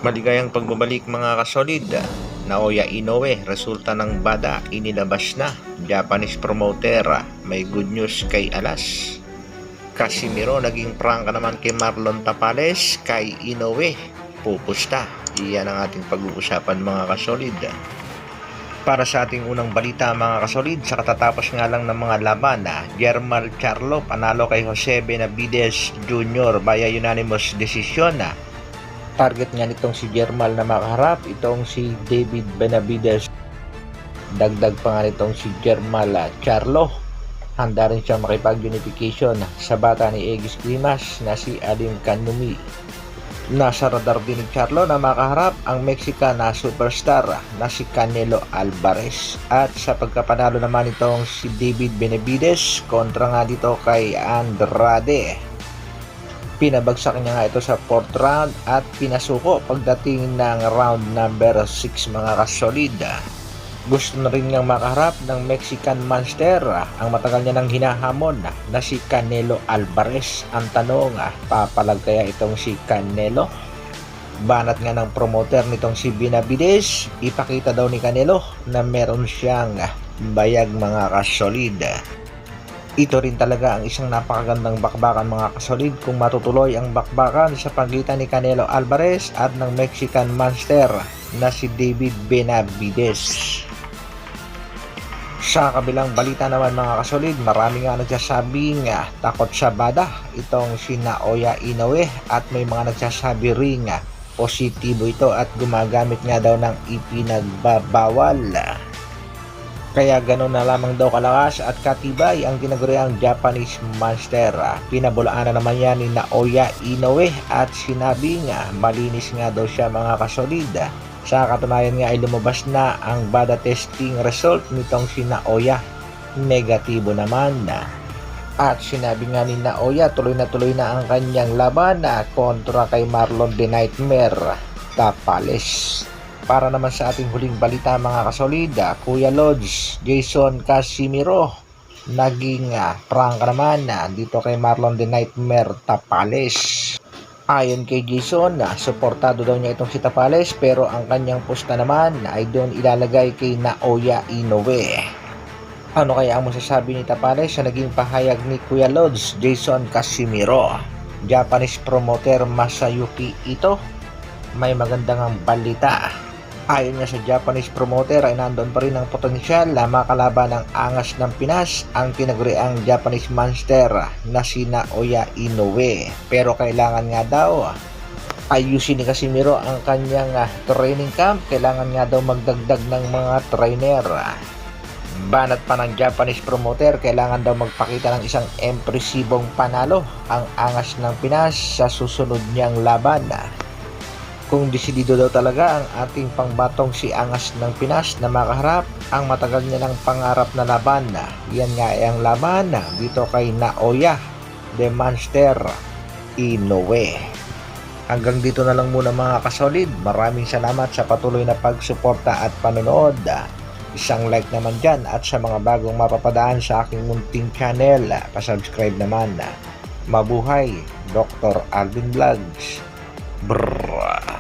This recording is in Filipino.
Maligayang pagbabalik mga kasolid. Naoya Inoue, resulta ng bada, inilabas na. Japanese promoter, may good news kay Alas. Casimiro naging prangka naman kay Marlon Tapales, kay Inoue pupusta. Iyan ang ating pag-uusapan mga kasolid. Para sa ating unang balita mga kasolid, sa katatapos nga lang ng mga laban, Jermall Charlo panalo kay Jose Benavides Jr. via unanimous decision. Target nga nitong si Jermall na makaharap itong si David Benavides. Dagdag pa nga nitong si Jermall Charlo. Handa rin siya makipag-unification sa bata ni Aegis Grimas na si Adim Kanumi. Nasa radar din ni Charlo na makaharap ang Mexican na superstar na si Canelo Alvarez. At sa pagkapanalo naman itong si David Benavides kontra nga dito kay Andrade. Pinabagsak niya nga ito sa 4th round at pinasuko pagdating ng round number 6 mga kasolid. Gusto na rin niyang makaharap ng Mexican monster ang matagal niya nang hinahamon na si Canelo Alvarez. Ang tanong, papalag kaya itong si Canelo? Banat nga ng promoter nitong si Benavides, ipakita daw ni Canelo na meron siyang bayag mga kasolid. Ito rin talaga ang isang napakagandang bakbakan mga kasolid kung matutuloy ang bakbakan sa pagitan ni Canelo Alvarez at ng Mexican monster na si David Benavides. Sa kabilang balita naman mga kasolid, marami nga nagsasabing takot sa bada itong si Naoya Inoue at may mga nagsasabi ring positibo ito at gumagamit nga daw ng ipinagbabawal. Kaya gano'n na lamang daw kalakas at katibay ang tinaguriang Japanese monster. Pinabulaan na naman yan ni Naoya Inoue at sinabi nga malinis nga daw siya mga kasolid. Sa katunayan nga ay lumabas na ang bada testing result nitong si Naoya. Negatibo naman. At sinabi nga ni Naoya tuloy na ang kanyang laban kontra kay Marlon The Nightmare Tapales. Para naman sa ating huling balita mga kasolid, Kuya Lods, Jason Casimiro naging prangka naman dito kay Marlon The Nightmare Tapales. Ayon kay Jason, suportado daw niya itong si Tapales pero ang kanyang pusta naman ay doon ilalagay kay Naoya Inoue. Ano kaya ang masasabi ni Tapales sa naging pahayag ni Kuya Lods, Jason Casimiro? Japanese promoter Masayuki Ito, may magandang balita. Ayon nga sa Japanese promoter ay nandoon pa rin ang potensyal na makalaban ng angas ng Pinas ang tinaguriang Japanese monster na si Naoya Inoue. Pero kailangan nga daw ayusin ni Casimiro ang kanyang training camp. Kailangan nga daw magdagdag ng mga trainer. Banat pa ng Japanese promoter, kailangan daw magpakita ng isang impresibong panalo ang angas ng Pinas sa susunod niyang laban. Kung desidido daw talaga ang ating pangbatong si Angas ng Pinas na makaharap ang matagal niya ng pangarap na laban. Yan nga ay ang laban dito kay Naoya The Monster Inoue. Hanggang dito na lang muna mga kasolid. Maraming salamat sa patuloy na pagsuporta at panonood. Isang like naman dyan at sa mga bagong mapapadaan sa aking munting channel, pasubscribe naman. Mabuhay, Dr. Alvin Vlogs. Brrrr.